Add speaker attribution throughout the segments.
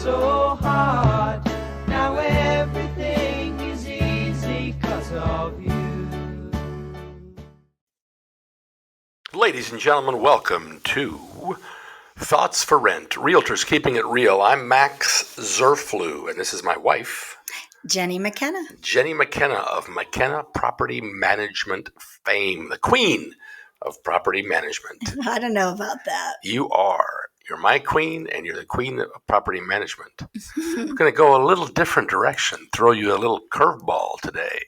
Speaker 1: so hard. Now everything is easy 'cause of you.
Speaker 2: Ladies and gentlemen, welcome to Thoughts for Rent, Realtors Keeping It Real. I'm Max Zerflew, and this is my wife,
Speaker 3: Jenni McKenna.
Speaker 2: Jenni McKenna of McKenna Property Management fame, the queen of property management.
Speaker 3: I don't know about that.
Speaker 2: You are. You're my queen, and you're the queen of property management. We're going to go a little different direction, throw you a little curveball today.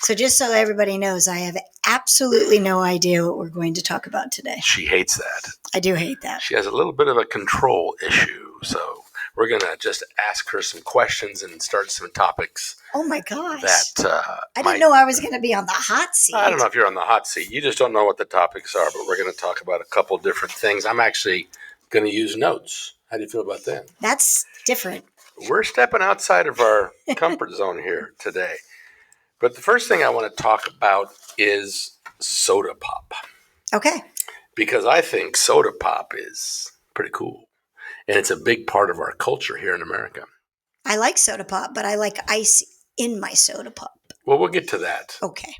Speaker 3: So just so everybody knows, I have absolutely no idea what we're going to talk about today.
Speaker 2: She hates that.
Speaker 3: I do hate that.
Speaker 2: She has a little bit of a control issue, so we're going to just ask her some questions and start some topics.
Speaker 3: Oh my gosh.
Speaker 2: That
Speaker 3: I didn't know I was going to be on the hot seat.
Speaker 2: I don't know if you're on the hot seat. You just don't know what the topics are, but we're going to talk about a couple different things. I'm actually going to use notes. How do you feel about that?
Speaker 3: That's different.
Speaker 2: We're stepping outside of our comfort zone here today. But the first thing I want to talk about is soda pop.
Speaker 3: Okay.
Speaker 2: Because I think soda pop is pretty cool. And it's a big part of our culture here in America.
Speaker 3: I like soda pop, but I like ice in my soda pop.
Speaker 2: Well, we'll get to that.
Speaker 3: Okay.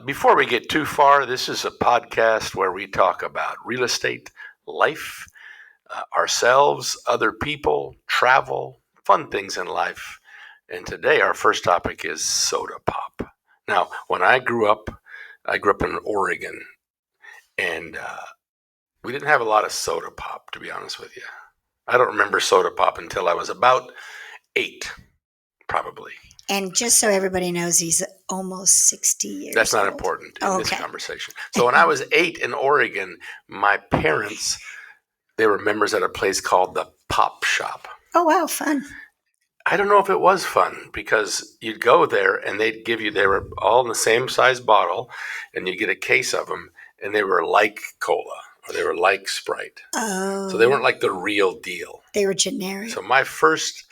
Speaker 2: Before we get too far, this is a podcast where we talk about real estate, life, ourselves, other people, travel, fun things in life. And today our first topic is soda pop. Now, when I grew up in Oregon, and we didn't have a lot of soda pop, to be honest with you. I don't remember soda pop until I was about 8, probably.
Speaker 3: And just so everybody knows, he's almost 60 years
Speaker 2: That's not
Speaker 3: old.
Speaker 2: important in this conversation. So when I was 8 in Oregon, my parents, they were members at a place called the Pop Shop.
Speaker 3: Oh, wow, fun.
Speaker 2: I don't know if it was fun because you'd go there and they'd give you, they were all in the same size bottle and you get a case of them and they were like cola or they were like Sprite.
Speaker 3: Oh.
Speaker 2: So they weren't like the real deal.
Speaker 3: They were generic.
Speaker 2: So my first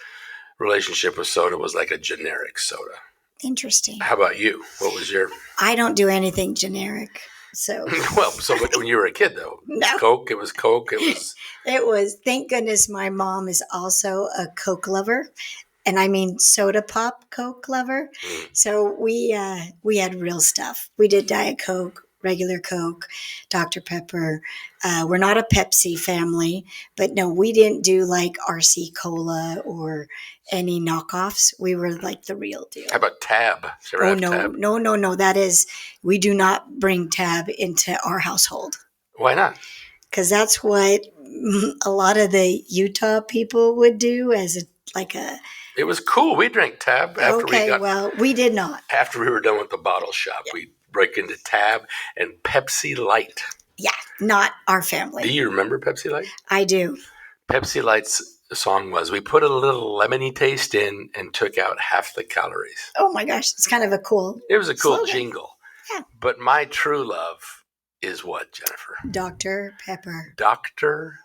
Speaker 2: relationship with soda was like a generic soda.
Speaker 3: Interesting.
Speaker 2: How about you? What was your?
Speaker 3: I don't do anything generic. So
Speaker 2: well, so when you were a kid though,
Speaker 3: no.
Speaker 2: Coke, it was Coke, it was.
Speaker 3: It was. Thank goodness my mom is also a Coke lover, and I mean soda pop Coke lover. So we had real stuff. We did Diet Coke, regular Coke, Dr. Pepper. We're not a Pepsi family, but no, we didn't do like RC Cola or any knockoffs. We were like the real deal.
Speaker 2: How about Tab?
Speaker 3: Oh, no, Tab? No. That is, we do not bring Tab into our household.
Speaker 2: Why not?
Speaker 3: Because that's what a lot of the Utah people would do as a.
Speaker 2: It was cool. We drank Tab after
Speaker 3: we did not.
Speaker 2: After we were done with the bottle shop, we break into Tab and Pepsi Light.
Speaker 3: Yeah, not our family.
Speaker 2: Do you remember Pepsi Light?
Speaker 3: I do.
Speaker 2: Pepsi Light's song was, we put a little lemony taste in and took out half the calories.
Speaker 3: Oh my gosh, it's kind of a cool
Speaker 2: It was a cool
Speaker 3: slogan.
Speaker 2: jingle.
Speaker 3: Yeah.
Speaker 2: But my true love is what, Jennifer?
Speaker 3: Dr. Pepper.
Speaker 2: Dr.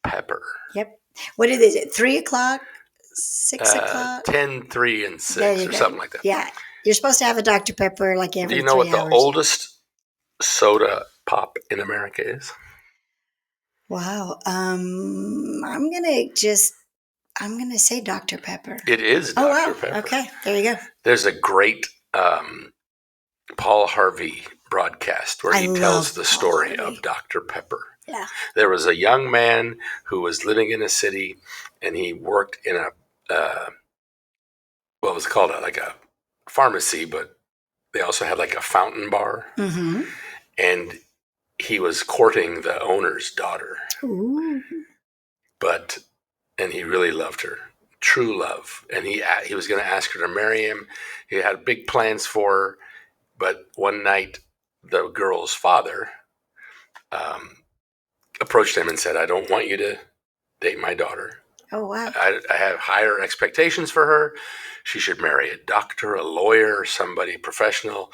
Speaker 2: Pepper.
Speaker 3: Yep. What is it? 3 o'clock? 6 o'clock?
Speaker 2: 10, 3, and 6 or something like that.
Speaker 3: Yeah. You're supposed to have a Dr. Pepper like every 3 hours.
Speaker 2: Do you know what the oldest soda pop in America is?
Speaker 3: Wow. I'm gonna say Dr. Pepper.
Speaker 2: It is Dr. Pepper.
Speaker 3: Okay, there you go.
Speaker 2: There's a great Paul Harvey broadcast where he tells the story of Dr. Pepper.
Speaker 3: Yeah.
Speaker 2: There was a young man who was living in a city, and he worked in a what was called like a pharmacy, but they also had like a fountain bar.
Speaker 3: Mm-hmm.
Speaker 2: And he was courting the owner's daughter.
Speaker 3: Ooh.
Speaker 2: And he really loved her, true love. And he was going to ask her to marry him. He had big plans for her. But one night, the girl's father approached him and said, I don't want you to date my daughter.
Speaker 3: Oh, wow.
Speaker 2: I have higher expectations for her. She should marry a doctor, a lawyer, somebody professional,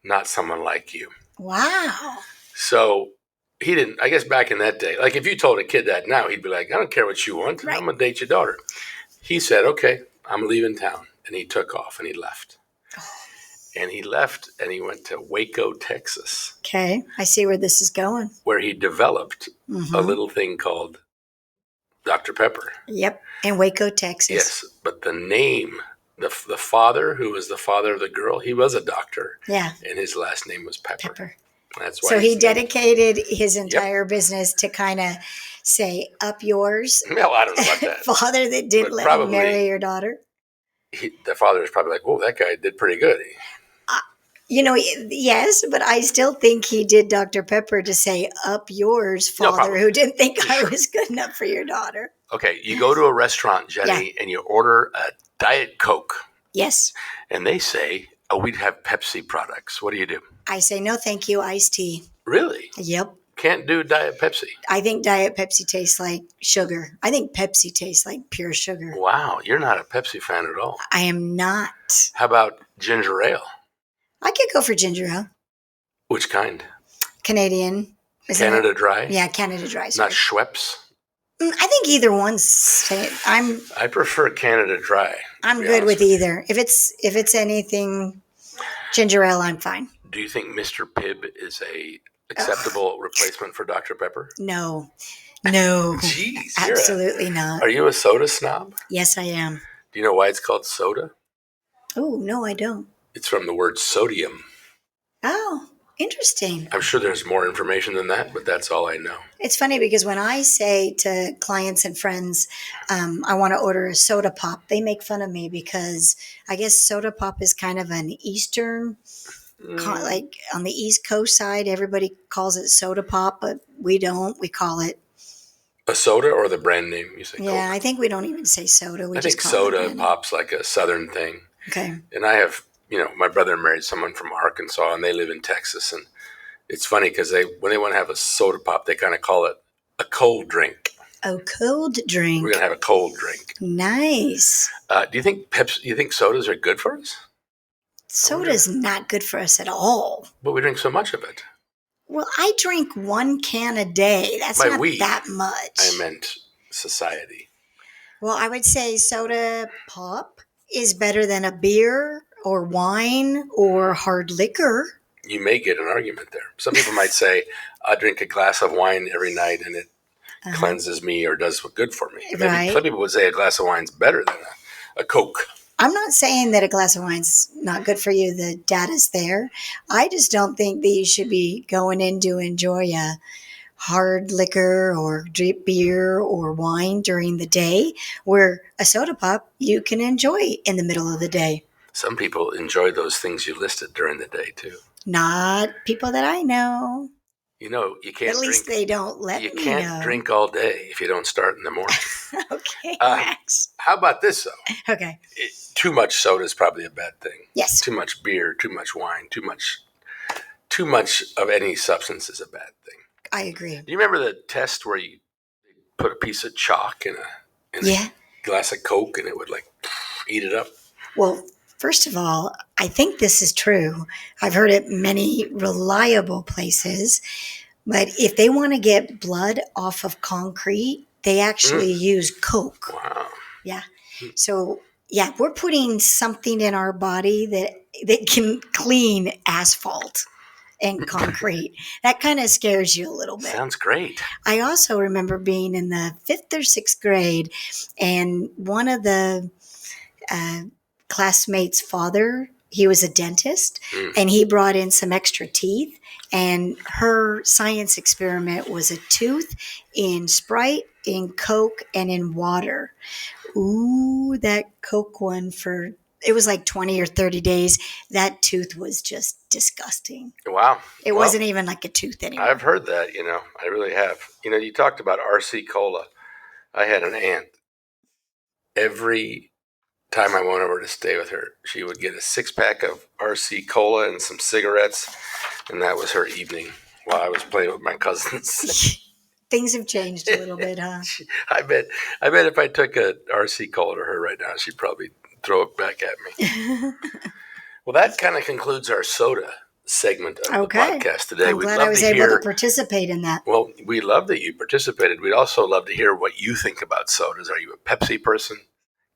Speaker 2: not someone like you.
Speaker 3: Wow.
Speaker 2: So he didn't, I guess back in that day, like if you told a kid that now, he'd be like, I don't care what you want. Right. I'm going to date your daughter. He said, okay, I'm leaving town. And he took off and he left. And he left and he went to Waco, Texas.
Speaker 3: Okay. I see where this is going.
Speaker 2: Where he developed a little thing called Dr. Pepper.
Speaker 3: Yep. In Waco, Texas.
Speaker 2: Yes, but the name, the father, who was the father of the girl, he was a doctor.
Speaker 3: Yeah.
Speaker 2: And his last name was Pepper.
Speaker 3: Pepper.
Speaker 2: That's why
Speaker 3: So he
Speaker 2: named-
Speaker 3: dedicated his entire business to kind of say, up yours.
Speaker 2: No, I don't know about that.
Speaker 3: Father that didn't
Speaker 2: But
Speaker 3: let
Speaker 2: probably-
Speaker 3: you marry your daughter.
Speaker 2: The father is probably like, "Oh, that guy did pretty good."
Speaker 3: Yes, but I still think he did Dr. Pepper to say, up yours,
Speaker 2: No,
Speaker 3: Father,
Speaker 2: probably.
Speaker 3: who didn't think I
Speaker 2: Sure.
Speaker 3: was good enough for your daughter.
Speaker 2: Okay, you go to a restaurant, Jenny, and you order a Diet Coke,
Speaker 3: Yes.
Speaker 2: and they say, "Oh, we'd have Pepsi products." What do you do?
Speaker 3: I say, no, thank you, iced tea.
Speaker 2: Really?
Speaker 3: Yep.
Speaker 2: Can't do Diet Pepsi?
Speaker 3: I think Diet Pepsi tastes like sugar. I think Pepsi tastes like pure sugar.
Speaker 2: Wow, you're not a Pepsi fan at all.
Speaker 3: I am not.
Speaker 2: How about ginger ale?
Speaker 3: I could go for ginger ale.
Speaker 2: Which kind?
Speaker 3: Canadian. Isn't
Speaker 2: Canada
Speaker 3: it?
Speaker 2: Dry?
Speaker 3: Yeah, Canada Dry.
Speaker 2: Not
Speaker 3: sorry.
Speaker 2: Schweppes?
Speaker 3: I think either one's.
Speaker 2: I prefer Canada Dry.
Speaker 3: I'm
Speaker 2: to be
Speaker 3: good
Speaker 2: honest
Speaker 3: with either. If it's anything ginger ale, I'm fine.
Speaker 2: Do you think Mr. Pibb is a acceptable replacement for Dr. Pepper?
Speaker 3: No.
Speaker 2: Jeez,
Speaker 3: Absolutely not.
Speaker 2: Are you a soda snob?
Speaker 3: Yes, I am.
Speaker 2: Do you know why it's called soda?
Speaker 3: Oh, no, I don't.
Speaker 2: It's from the word sodium.
Speaker 3: Oh, interesting.
Speaker 2: I'm sure there's more information than that, but that's all I know.
Speaker 3: It's funny because when I say to clients and friends, I want to order a soda pop, they make fun of me because I guess soda pop is kind of an Eastern, like on the East Coast side, everybody calls it soda pop, but we don't. We call it.
Speaker 2: A soda or the brand name? You say
Speaker 3: Yeah,
Speaker 2: Coke?
Speaker 3: I think we don't even say soda. We
Speaker 2: I
Speaker 3: just
Speaker 2: think
Speaker 3: call
Speaker 2: soda
Speaker 3: it brand name.
Speaker 2: pop's like a Southern thing.
Speaker 3: Okay.
Speaker 2: And I have, my brother married someone from Arkansas, and they live in Texas. And it's funny because when they want to have a soda pop, they kind of call it a cold drink.
Speaker 3: Oh, cold drink.
Speaker 2: We're gonna have a cold drink.
Speaker 3: Nice.
Speaker 2: Do you think sodas are good for us?
Speaker 3: Soda's not good for us at all.
Speaker 2: But we drink so much of it.
Speaker 3: Well, I drink 1 can a day. That's
Speaker 2: By
Speaker 3: not
Speaker 2: we,
Speaker 3: that much.
Speaker 2: I meant society.
Speaker 3: Well, I would say soda pop is better than a beer or wine or hard liquor.
Speaker 2: You may get an argument there. Some people might say, I drink a glass of wine every night and it cleanses me or does good for me. Maybe
Speaker 3: Right.
Speaker 2: some people would say a glass of wine's better than a Coke.
Speaker 3: I'm not saying that a glass of wine's not good for you. The data's there. I just don't think that you should be going in to enjoy a hard liquor or drink beer or wine during the day, where a soda pop you can enjoy in the middle of the day.
Speaker 2: Some people enjoy those things you listed during the day too.
Speaker 3: Not people that I know.
Speaker 2: You can't
Speaker 3: At least
Speaker 2: drink.
Speaker 3: they don't let
Speaker 2: You
Speaker 3: me
Speaker 2: can't
Speaker 3: know.
Speaker 2: drink all day if you don't start in the morning.
Speaker 3: Okay, Max.
Speaker 2: How about this though?
Speaker 3: Okay.
Speaker 2: Too much soda is probably a bad thing.
Speaker 3: Yes.
Speaker 2: Too much beer, too much wine, too much of any substance is a bad thing.
Speaker 3: I agree.
Speaker 2: Do you remember the test where you put a piece of chalk in a
Speaker 3: Yeah.
Speaker 2: glass of Coke and it would like eat it up?
Speaker 3: Well, first of all, I think this is true. I've heard it many reliable places. But if they want to get blood off of concrete, they actually use Coke.
Speaker 2: Wow.
Speaker 3: Yeah. So, yeah, we're putting something in our body that can clean asphalt and concrete. That kind of scares you a little bit.
Speaker 2: Sounds great.
Speaker 3: I also remember being in the 5th or 6th grade, and one of the classmates' father, he was a dentist, and he brought in some extra teeth, and her science experiment was a tooth in Sprite, in Coke, and in water. Ooh, that Coke one it was like 20 or 30 days. That tooth was just disgusting.
Speaker 2: Wow.
Speaker 3: It wasn't even like a tooth anymore.
Speaker 2: I've heard that, I really have. You talked about RC Cola. I had an aunt. Every time I went over to stay with her, she would get a 6-pack of RC Cola and some cigarettes, and that was her evening while I was playing with my cousins.
Speaker 3: Things have changed a little bit, huh?
Speaker 2: I bet if I took a RC Cola to her right now, she'd probably throw it back at me. Well, that kind of concludes our soda segment of the podcast today.
Speaker 3: I'm glad I was able to participate in that.
Speaker 2: Well, we love that you participated. We'd also love to hear what you think about sodas. Are you a Pepsi person?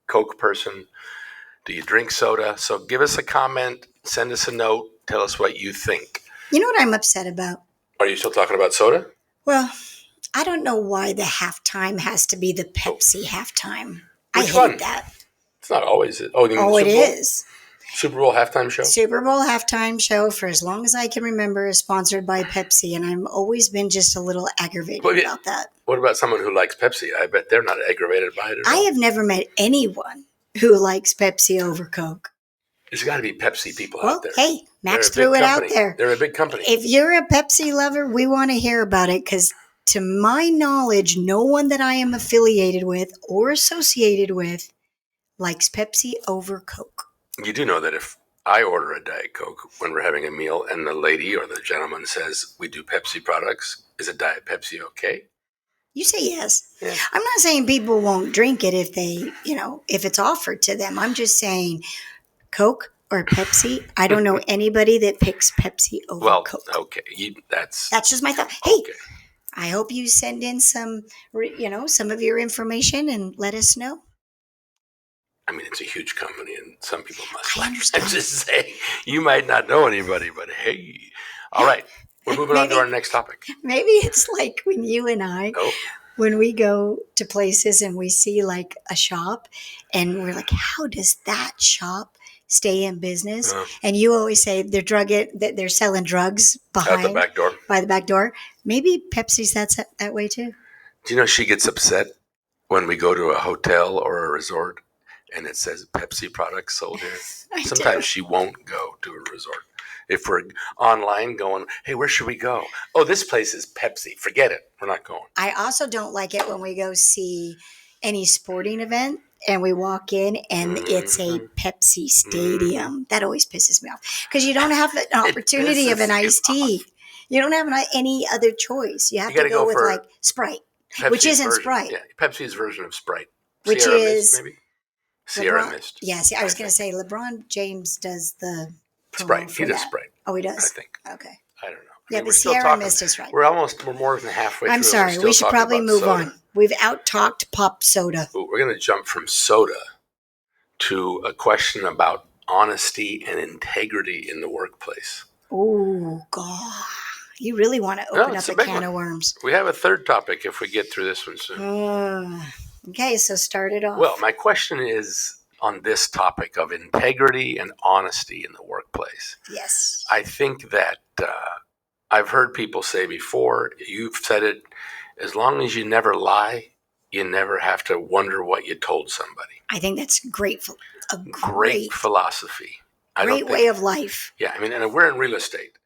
Speaker 2: Coke person? Do you drink soda? So give us a comment, send us a note, tell us what you think.
Speaker 3: You know what I'm upset about?
Speaker 2: Are you still talking about soda?
Speaker 3: Well, I don't know why the halftime has to be the Pepsi halftime.
Speaker 2: Which
Speaker 3: I hate
Speaker 2: one?
Speaker 3: that.
Speaker 2: It's not always. Oh, you mean
Speaker 3: Oh,
Speaker 2: the
Speaker 3: it
Speaker 2: Super Bowl?
Speaker 3: is.
Speaker 2: Super Bowl halftime show?
Speaker 3: Super Bowl halftime show, for as long as I can remember, is sponsored by Pepsi, and I've always been just a little aggravated about that.
Speaker 2: What about someone who likes Pepsi? I bet they're not aggravated by it at all.
Speaker 3: I have never met anyone who likes Pepsi over Coke.
Speaker 2: There's got to be Pepsi people
Speaker 3: Well,
Speaker 2: out there.
Speaker 3: hey, Max
Speaker 2: They're a
Speaker 3: threw
Speaker 2: big
Speaker 3: it
Speaker 2: company.
Speaker 3: out there.
Speaker 2: They're a big company.
Speaker 3: If you're a Pepsi lover, we want to hear about it, because to my knowledge, no one that I am affiliated with or associated with likes Pepsi over Coke.
Speaker 2: You do know that if I order a Diet Coke when we're having a meal and the lady or the gentleman says we do Pepsi products, is a Diet Pepsi okay?
Speaker 3: You say yes.
Speaker 2: Yeah.
Speaker 3: I'm not saying people won't drink it if they, if it's offered to them. I'm just saying Coke or Pepsi. I don't know anybody that picks Pepsi over Coke.
Speaker 2: Okay. That's
Speaker 3: just my thought. Hey,
Speaker 2: okay.
Speaker 3: I hope you send in some of your information and let us know.
Speaker 2: I mean, it's a huge company and some people must
Speaker 3: I
Speaker 2: like it.
Speaker 3: understand.
Speaker 2: I'm just saying, you might not know anybody, but hey. All right. We're moving on to our next topic.
Speaker 3: Maybe it's like when you and I, when we go to places and we see like a shop and we're like, how does that shop stay in business? And you always say they're selling drugs behind
Speaker 2: At the back door.
Speaker 3: By the back door. Maybe Pepsi's that way too.
Speaker 2: Do you know she gets upset when we go to a hotel or a resort and it says Pepsi products sold here? Sometimes she won't go to a resort. If we're online going, hey, where should we go? Oh, this place is Pepsi. Forget it. We're not going.
Speaker 3: I also don't like it when we go see any sporting event and we walk in and it's a Pepsi stadium. That always pisses me off because you don't have an opportunity of an iced tea. You don't have any other choice. You have to go with like Sprite,
Speaker 2: Pepsi's
Speaker 3: which isn't
Speaker 2: version.
Speaker 3: Sprite.
Speaker 2: Yeah, Pepsi's version of Sprite.
Speaker 3: Which
Speaker 2: Sierra
Speaker 3: is
Speaker 2: Mist, maybe? Sierra Mist.
Speaker 3: Yeah, I was going to say LeBron James does the
Speaker 2: Sprite. He does Sprite.
Speaker 3: Oh, he does?
Speaker 2: I think.
Speaker 3: Okay.
Speaker 2: I don't know.
Speaker 3: Yeah, the Sierra Mist is right.
Speaker 2: We're more than halfway through.
Speaker 3: I'm sorry. We should probably move on. We've out-talked pop soda.
Speaker 2: We're going to jump from soda to a question about honesty and integrity in the workplace.
Speaker 3: Oh, God. You really want to open up a can of worms.
Speaker 2: We have a third topic if we get through this one soon.
Speaker 3: Okay, so start it off.
Speaker 2: Well, my question is on this topic of integrity and honesty in the workplace.
Speaker 3: Yes.
Speaker 2: I think that I've heard people say before, you've said it, as long as you never lie, you never have to wonder what you told somebody.
Speaker 3: I think that's great.
Speaker 2: Great philosophy.
Speaker 3: Great way of life.
Speaker 2: Yeah, I mean, and we're in real estate.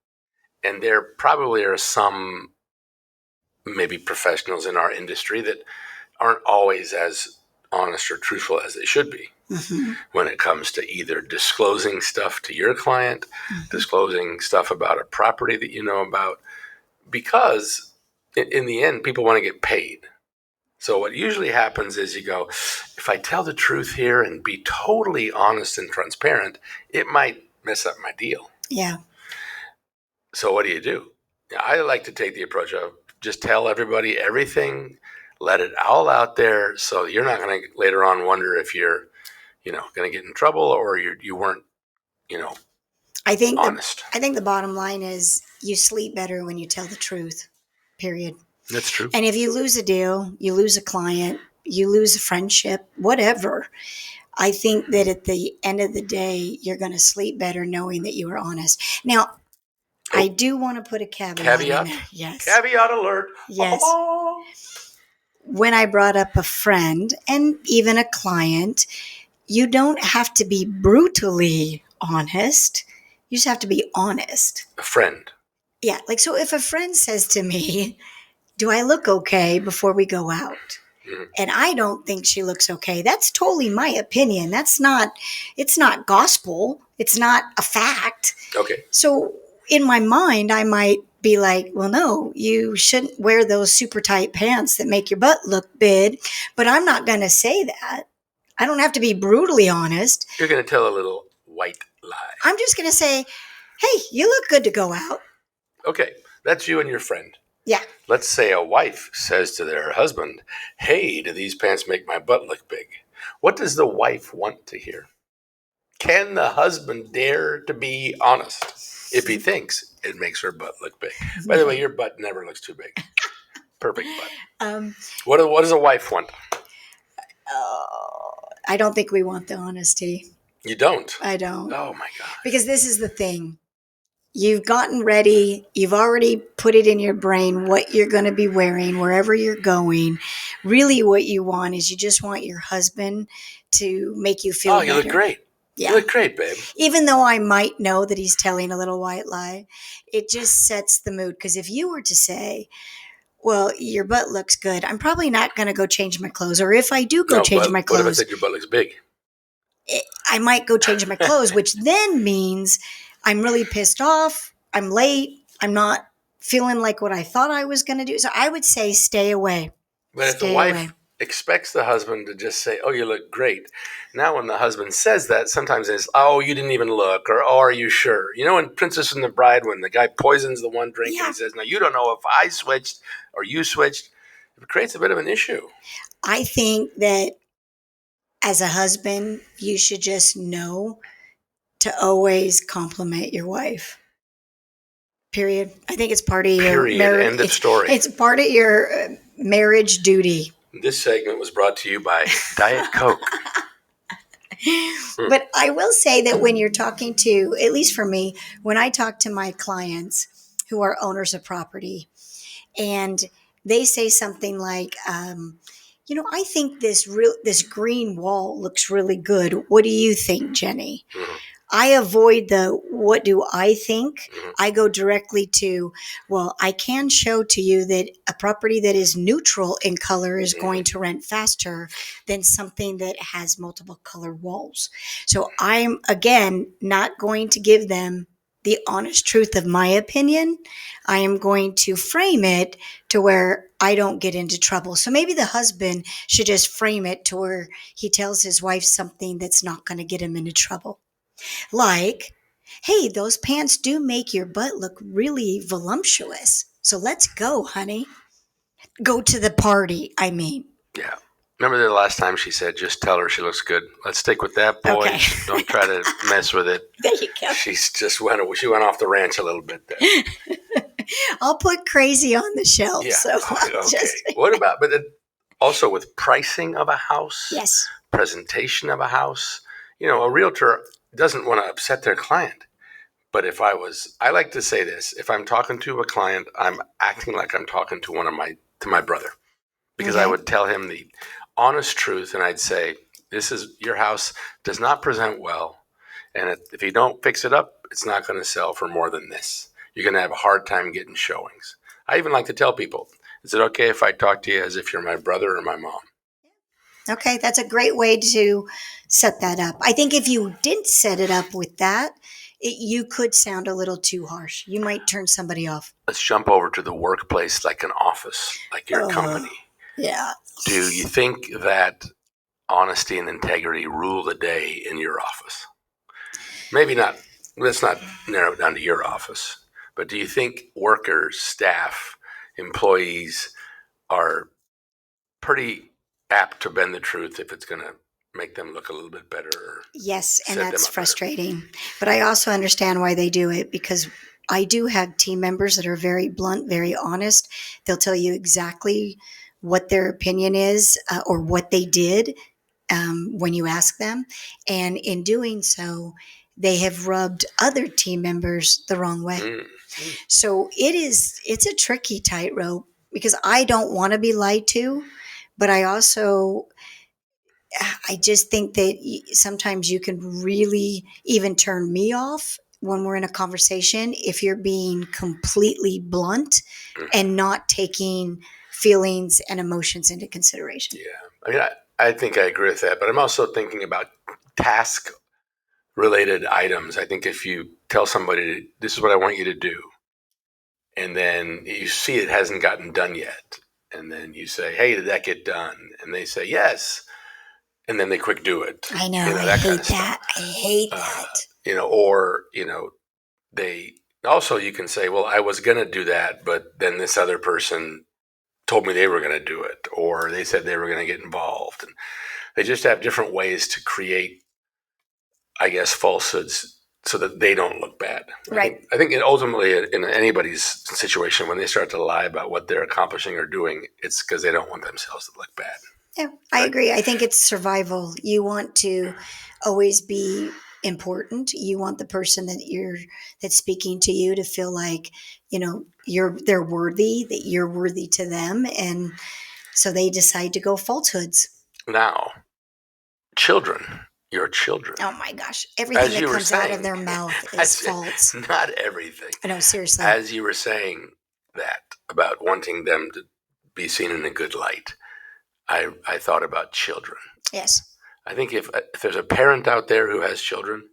Speaker 2: And there probably are some maybe professionals in our industry that aren't always as honest or truthful as they should be when it comes to either disclosing stuff to your client, disclosing stuff about a property that you know about, because in the end, people want to get paid. So what usually happens is you go, if I tell the truth here and be totally honest and transparent, it might mess up my deal.
Speaker 3: Yeah.
Speaker 2: So what do? I like to take the approach of just tell everybody everything, let it all out there, so you're not going to later on wonder if you're, going to get in trouble or you weren't, honest.
Speaker 3: I think the bottom line is you sleep better when you tell the truth. Period.
Speaker 2: That's true.
Speaker 3: And if you lose a deal, you lose a client, you lose a friendship, whatever. I think that at the end of the day, you're going to sleep better knowing that you were honest. Now, I do want to put a caveat in there. Yes.
Speaker 2: Caveat alert.
Speaker 3: Yes. When I brought up a friend and even a client, you don't have to be brutally honest. You just have to be honest.
Speaker 2: A friend.
Speaker 3: Yeah. Like, so if a friend says to me, do I look okay before we go out? Mm-hmm. And I don't think she looks okay. That's totally my opinion. It's not gospel. It's not a fact.
Speaker 2: Okay.
Speaker 3: So in my mind, I might be like, well, no, you shouldn't wear those super tight pants that make your butt look big. But I'm not going to say that. I don't have to be brutally honest.
Speaker 2: You're going to tell a little white lie.
Speaker 3: I'm just going to say, hey, you look good to go out.
Speaker 2: Okay. That's you and your friend.
Speaker 3: Yeah.
Speaker 2: Let's say a wife says to their husband, hey, do these pants make my butt look big? What does the wife want to hear? Can the husband dare to be honest if he thinks it makes her butt look big? By the way, your butt never looks too big. Perfect butt.
Speaker 3: Um,
Speaker 2: What does a wife want?
Speaker 3: I don't think we want the honesty.
Speaker 2: You don't?
Speaker 3: I don't.
Speaker 2: Oh, my God.
Speaker 3: Because this is the thing. You've gotten ready. You've already put it in your brain what you're going to be wearing wherever you're going. Really what you want is you just want your husband to make you feel
Speaker 2: Oh,
Speaker 3: better.
Speaker 2: you look great.
Speaker 3: Yeah.
Speaker 2: You look great, babe.
Speaker 3: Even though I might know that he's telling a little white lie, it just sets the mood. Because if you were to say, well, your butt looks good, I'm probably not going to go change my clothes. Or if I do go change my
Speaker 2: What if I
Speaker 3: clothes,
Speaker 2: said your butt looks big?
Speaker 3: I might go change my clothes, which then means I'm really pissed off. I'm late. I'm not feeling like what I thought I was going to do. So I would say stay away.
Speaker 2: But if the wife expects the husband to just say, oh, you look great. Now when the husband says that, sometimes it's, oh, you didn't even look, or oh, are you sure? You know in Princess and the Bride when the guy poisons the one drink and he says, now you don't know if I switched or you switched. It creates a bit of an issue.
Speaker 3: I think that as a husband, you should just know to always compliment your wife. Period. I think it's part of your marriage.
Speaker 2: End of story.
Speaker 3: It's part of your marriage duty.
Speaker 2: This segment was brought to you by Diet Coke.
Speaker 3: But I will say that when you're talking to, at least for me, when I talk to my clients who are owners of property and they say something like, I think this green wall looks really good. What do you think, Jenny?
Speaker 2: Mm-hmm.
Speaker 3: I avoid the what do I think?
Speaker 2: Mm-hmm.
Speaker 3: I go directly to, well, I can show to you that a property that is neutral in color is going to rent faster than something that has multiple color walls. So I'm, again, not going to give them the honest truth of my opinion. I am going to frame it to where I don't get into trouble. So maybe the husband should just frame it to where he tells his wife something that's not going to get him into trouble. Like, hey, those pants do make your butt look really voluptuous. So let's go, honey. Go to the party, I mean.
Speaker 2: Yeah. Remember the last time she said, just tell her she looks good. Let's stick with that, boys.
Speaker 3: Okay.
Speaker 2: Don't try to mess with it.
Speaker 3: There you go.
Speaker 2: She went off the ranch a little bit there.
Speaker 3: I'll put crazy on the shelf.
Speaker 2: Yeah.
Speaker 3: So
Speaker 2: Okay. What about, but also with pricing of a house?
Speaker 3: Yes.
Speaker 2: Presentation of a house? A realtor doesn't want to upset their client. But I like to say this, if I'm talking to a client, I'm acting like I'm talking to my brother. Because I would tell him the honest truth and I'd say, your house does not present well. And if you don't fix it up, it's not going to sell for more than this. You're going to have a hard time getting showings. I even like to tell people, is it okay if I talk to you as if you're my brother or my mom?
Speaker 3: Okay, that's a great way to set that up. I think if you didn't set it up with that, you could sound a little too harsh. You might turn somebody off.
Speaker 2: Let's jump over to the workplace, like an office, like your company.
Speaker 3: Yeah.
Speaker 2: Do you think that honesty and integrity rule the day in your office? Maybe not. Let's not narrow it down to your office. But do you think workers, staff, employees are pretty apt to bend the truth if it's going to make them look a little bit better?
Speaker 3: Yes, and that's frustrating. But I also understand why they do it, because I do have team members that are very blunt, very honest. They'll tell you exactly what their opinion is or what they did when you ask them. And in doing so, they have rubbed other team members the wrong way. Mm-hmm. So it's a tricky tightrope, because I don't want to be lied to, but I just think that sometimes you can really even turn me off when we're in a conversation if you're being completely blunt and not taking feelings and emotions into consideration.
Speaker 2: Yeah. I mean, I think I agree with that, but I'm also thinking about task-related items. I think if you tell somebody, this is what I want you to do, and then you see it hasn't gotten done yet, and then you say, hey, did that get done? And they say, yes. And then they quick do it.
Speaker 3: I know. I hate that. I hate that.
Speaker 2: They also, you can say, well, I was going to do that, but then this other person told me they were going to do it, or they said they were going to get involved. And they just have different ways to create, I guess, falsehoods so that they don't look bad.
Speaker 3: Right.
Speaker 2: I think ultimately in anybody's situation, when they start to lie about what they're accomplishing or doing, it's because they don't want themselves to look bad.
Speaker 3: Yeah, I agree. I think it's survival. You want to always be important. You want the person that's speaking to you to feel like, they're worthy, that you're worthy to them, and so they decide to go falsehoods.
Speaker 2: Now, your children.
Speaker 3: Oh my gosh. Everything
Speaker 2: As
Speaker 3: that
Speaker 2: you were
Speaker 3: comes out of
Speaker 2: saying,
Speaker 3: their mouth is false.
Speaker 2: Not everything.
Speaker 3: No, seriously.
Speaker 2: As you were saying that about wanting them to be seen in a good light, I thought about children.
Speaker 3: Yes.
Speaker 2: I think if there's a parent out there who has children,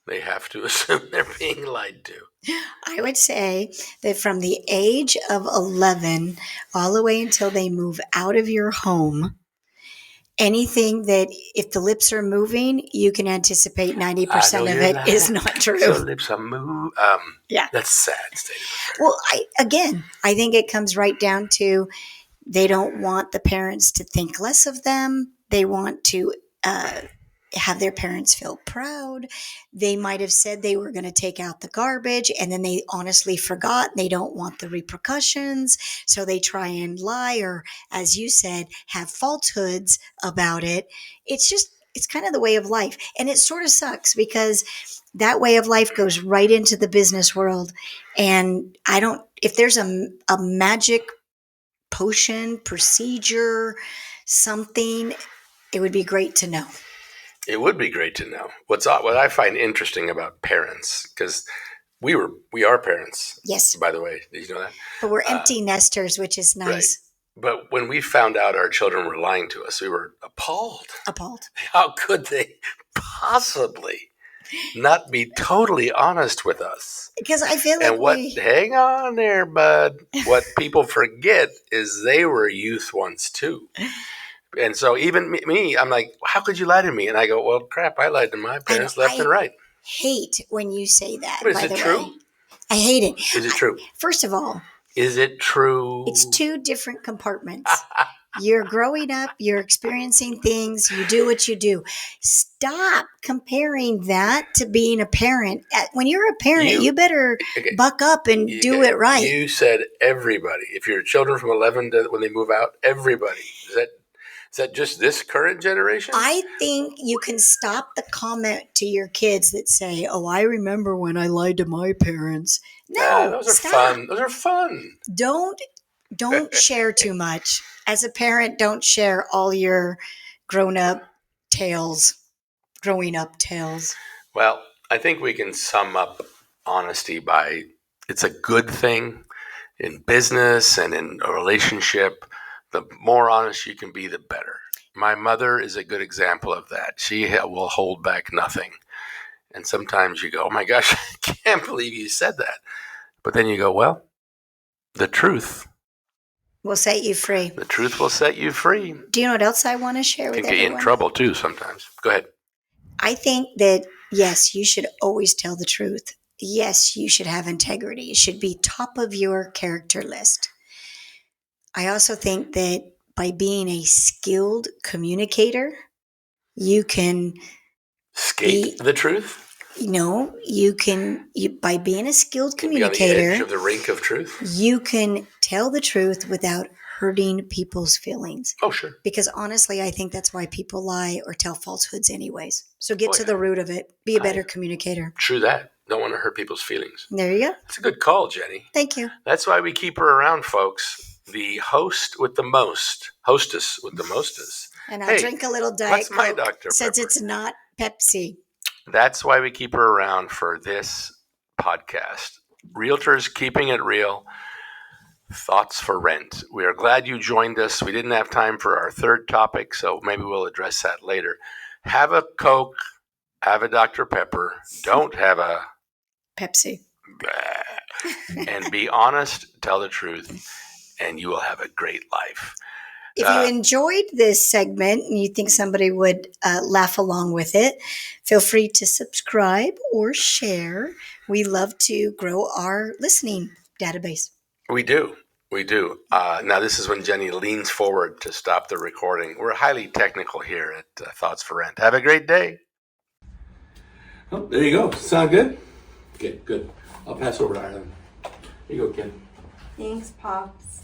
Speaker 2: they have to assume they're being lied to.
Speaker 3: I would say that from the age of 11 all the way until they move out of your home, anything that if the lips are moving, you can anticipate 90% of it is not true.
Speaker 2: So lips are moving.
Speaker 3: Yeah.
Speaker 2: That's sad state of affairs.
Speaker 3: Well, I think it comes right down to they don't want the parents to think less of them. They want to have their parents feel proud. They might have said they were going to take out the garbage and then they honestly forgot. They don't want the repercussions. So they try and lie or, as you said, have falsehoods about it. It's kind of the way of life. And it sort of sucks because that way of life goes right into the business world. And if there's a magic potion, procedure, something, it would be great to know.
Speaker 2: It would be great to know. What I find interesting about parents, because we are parents.
Speaker 3: Yes.
Speaker 2: By the way, did you know that?
Speaker 3: But we're empty nesters, which is nice.
Speaker 2: Right. But when we found out our children were lying to us, we were appalled. How could they possibly not be totally honest with us?
Speaker 3: Because I feel like
Speaker 2: hang on there, bud. What people forget is they were youth once too. And so even me, I'm like, how could you lie to me? And I go, well, crap, I lied to my parents left and right.
Speaker 3: Hate when you say that.
Speaker 2: But is it true?
Speaker 3: I hate it.
Speaker 2: Is it true?
Speaker 3: First of all,
Speaker 2: is it true?
Speaker 3: It's two different compartments. You're growing up, you're experiencing things, you do what you do. Stop comparing that to being a parent. When you're a parent, you better buck up and do it right.
Speaker 2: You said everybody. If your children from 11 to when they move out, everybody. Is that just this current generation?
Speaker 3: I think you can stop the comment to your kids that say, oh, I remember when I lied to my parents. No,
Speaker 2: those are fun. Those are fun.
Speaker 3: Don't share too much. As a parent, don't share all your growing up tales.
Speaker 2: Well, I think we can sum up honesty by it's a good thing in business and in a relationship. The more honest you can be, the better. My mother is a good example of that. She will hold back nothing. And sometimes you go, oh my gosh, I can't believe you said that. But then you go, well, the truth
Speaker 3: will set you free.
Speaker 2: The truth will set you free.
Speaker 3: Do you know what else I want to share with everyone?
Speaker 2: Can get you in trouble too sometimes. Go ahead.
Speaker 3: I think that, yes, you should always tell the truth. Yes, you should have integrity. It should be top of your character list. I also think that by being a skilled communicator, you can
Speaker 2: the truth.
Speaker 3: By being a skilled communicator,
Speaker 2: be on the edge of the rink of truth.
Speaker 3: You can tell the truth without hurting people's feelings.
Speaker 2: Oh, sure.
Speaker 3: Because honestly, I think that's why people lie or tell falsehoods anyways. So get to the root of it. Be a better communicator.
Speaker 2: True that. Don't want to hurt people's feelings.
Speaker 3: There you go.
Speaker 2: That's a good call, Jenny.
Speaker 3: Thank you.
Speaker 2: That's why we keep her around, folks. The hostess with the mostest.
Speaker 3: And I'll drink a little Diet
Speaker 2: Coke my Dr.
Speaker 3: since
Speaker 2: Pepper.
Speaker 3: It's not Pepsi.
Speaker 2: That's why we keep her around for this podcast. Realtors Keeping It Real. Thoughts for Rent. We are glad you joined us. We didn't have time for our third topic, so maybe we'll address that later. Have a Coke. Have a Dr. Pepper. Don't have a
Speaker 3: Pepsi.
Speaker 2: And be honest, tell the truth, and you will have a great life.
Speaker 3: If you enjoyed this segment and you think somebody would laugh along with it, feel free to subscribe or share. We love to grow our listening database.
Speaker 2: We do. Now, this is when Jenny leans forward to stop the recording. We're highly technical here at Thoughts for Rent. Have a great day. Oh, there you go. Sound good? Okay, good. I'll pass over to Ireland. Here you go, Ken.
Speaker 4: Thanks, Pops.